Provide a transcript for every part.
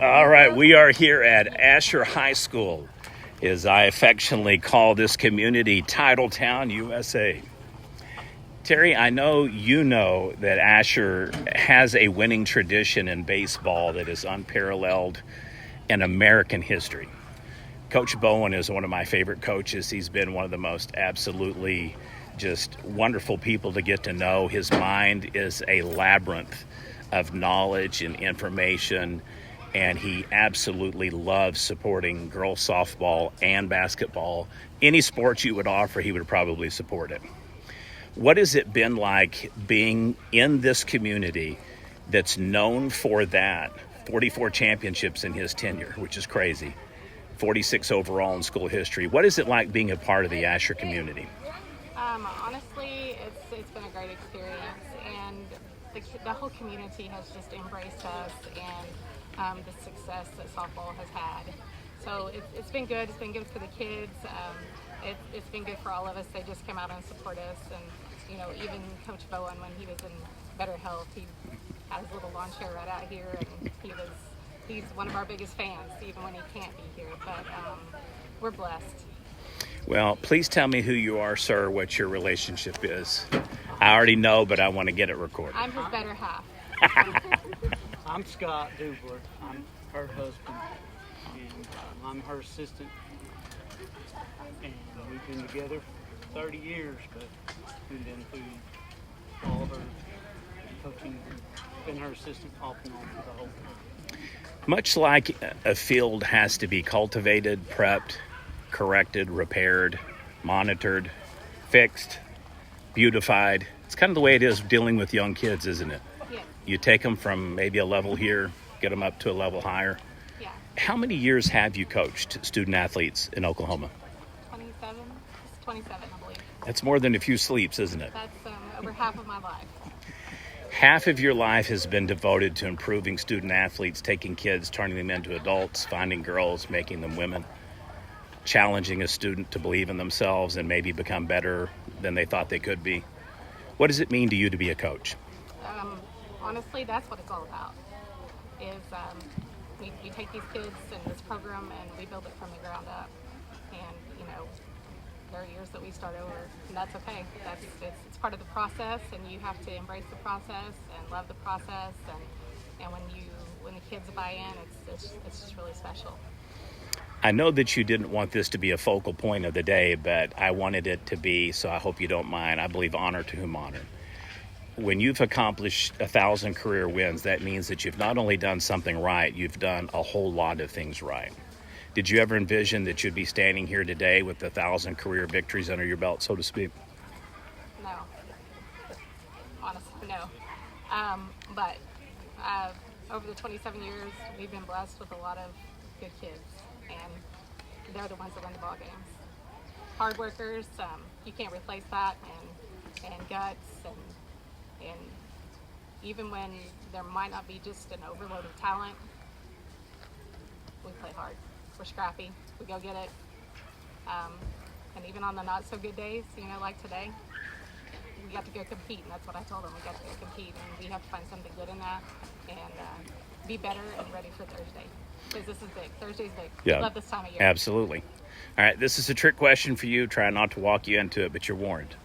All right, we are here at Asher High School, as I affectionately call this community, Titletown, USA. Terri, I know you know that Asher has a winning tradition in baseball that is unparalleled in American history. Coach Bowen is one of my favorite coaches. He's been one of the most absolutely just wonderful people to get to know. His mind is a labyrinth of knowledge and information, and he absolutely loves supporting girls softball and basketball. Any sports you would offer, he would probably support it. What has it been like being in this community that's known for that? 44 championships in his tenure, which is crazy. 46 overall in school history. What is it like being a part of the Asher community? Honestly, it's been a great experience, and the whole community has just embraced us and the success that softball has had. So it's been good. It's been good for the kids. It's been good for all of us. They just come out and support us, and even Coach Bowen, when he was in better health, he had his little lawn chair right out here, and he's one of our biggest fans, even when he can't be here. But we're blessed. Well, please tell me who you are, sir, what your relationship is. I already know, but I want to get it recorded. I'm his better half. I'm Scott Dubler. I'm her husband, and I'm her assistant. And we've been together for 30 years, but we've been through all of her coaching, been her assistant off and on for the whole time. Much like a field has to be cultivated, prepped, corrected, repaired, monitored, fixed, beautified. It's kind of the way it is dealing with young kids, isn't it? Yeah. You take them from maybe a level here, get them up to a level higher. Yeah. How many years have you coached student athletes in Oklahoma? 27. It's 27, I believe. That's more than a few sleeps, isn't it? That's over half of my life. Half of your life has been devoted to improving student athletes, taking kids, turning them into adults, finding girls, making them women, challenging a student to believe in themselves and maybe become better than they thought they could be. What does it mean to you to be a coach? Honestly, that's what it's all about. Is we take these kids in this program and we build it from the ground up. And there are years that we start over, and that's okay. It's part of the process, and you have to embrace the process and love the process. And when the kids buy in, it's just really special. I know that you didn't want this to be a focal point of the day, but I wanted it to be, so I hope you don't mind. I believe honor to whom honor. When you've accomplished 1,000 career wins, that means that you've not only done something right, you've done a whole lot of things right. Did you ever envision that you'd be standing here today with 1,000 career victories under your belt, so to speak? No. Honestly, no. But over the 27 years, we've been blessed with a lot of good kids, and they're the ones that win the ball games. Hard workers, you can't replace that, and guts, and even when there might not be just an overload of talent, we play hard. We're scrappy. We go get it. And even on the not so good days, like today, we got to go compete, and that's what I told them. We got to go compete, and we have to find something good in that, and be better and ready for Thursday. Because this is big. Thursday's big. Yeah, I love this time of year. Absolutely. All right, this is a trick question for you. Try not to walk you into it, but you're warned.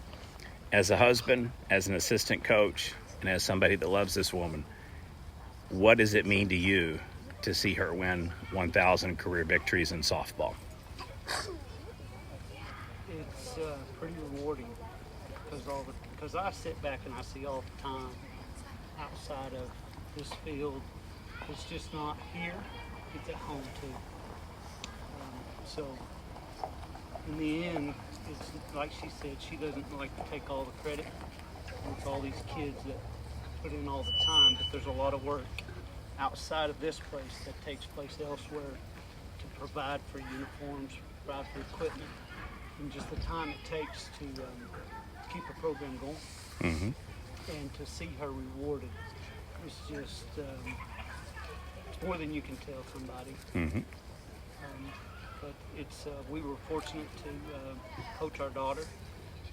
As a husband, as an assistant coach, and as somebody that loves this woman, what does it mean to you to see her win 1,000 career victories in softball? It's pretty rewarding because I sit back and I see all the time outside of this field. It's just not here. It's at home too. So in the end, it's like she said, she doesn't like to take all the credit. It's all these kids that put in all the time, but there's a lot of work outside of this place that takes place elsewhere to provide for uniforms, provide for equipment, and just the time it takes to keep a program going. Mm-hmm. And to see her rewarded is just it's more than you can tell somebody. Mm-hmm. But it's we were fortunate to coach our daughter,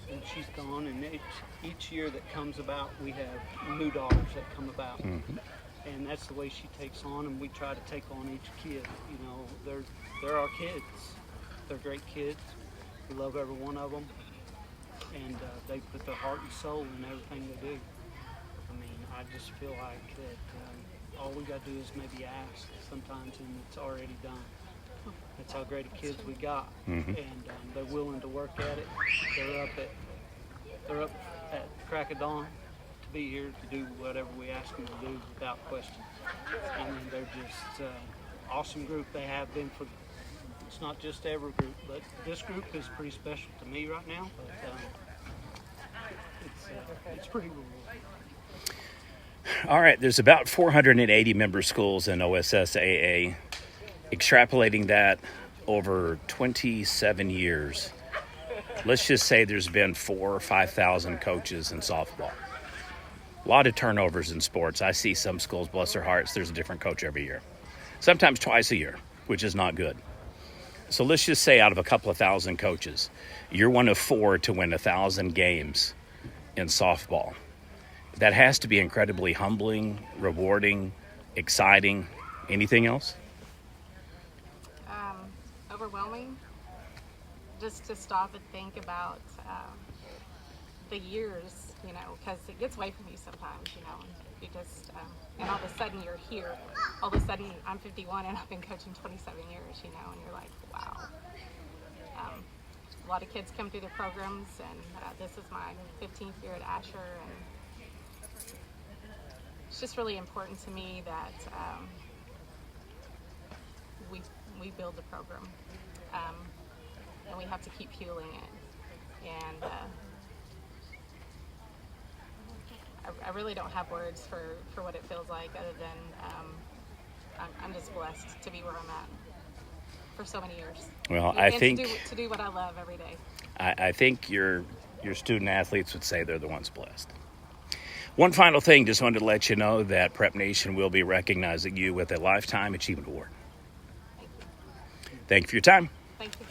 and she's gone. And each year that comes about, we have new daughters that come about. Mm-hmm. and that's the way she takes on, and we try to take on each kid. You know, they're our kids. They're great kids. We love every one of them, and they put their heart and soul in everything they do. I mean, I just feel like that all we got to do is maybe ask sometimes, and it's already done. That's how great of kids we got, and they're willing to work at it. They're up at crack of dawn to be here to do whatever we ask them to do without question. I mean, they're just awesome group. They have been for. It's not just every group, but this group is pretty special to me right now. But it's pretty rewarding. All right, there's about 480 member schools in OSSAA. Extrapolating that over 27 years, let's just say there's been 4,000 or 5,000 coaches in softball. A lot of turnovers in sports. I see some schools, bless their hearts, there's a different coach every year. Sometimes twice a year, which is not good. So let's just say out of a couple of thousand coaches, you're one of 4 to win 1,000 games in softball. That has to be incredibly humbling, rewarding, exciting. Anything else? Overwhelming. Just to stop and think about the years, you know, because it gets away from you sometimes, you know, and you just, and all of a sudden you're here. All of a sudden I'm 51 and I've been coaching 27 years, you know, and you're like, wow. A lot of kids come through the programs, and this is my 15th year at Asher, and it's just really important to me that we build the program, and we have to keep fueling it. And I really don't have words for what it feels like, other than I'm just blessed to be where I'm at for so many years. Well, I think to do what I love every day. I think your student athletes would say they're the ones blessed. One final thing, just wanted to let you know that Prep Nation will be recognizing you with a Lifetime Achievement Award. Thank you. Thank you for your time. Thank you.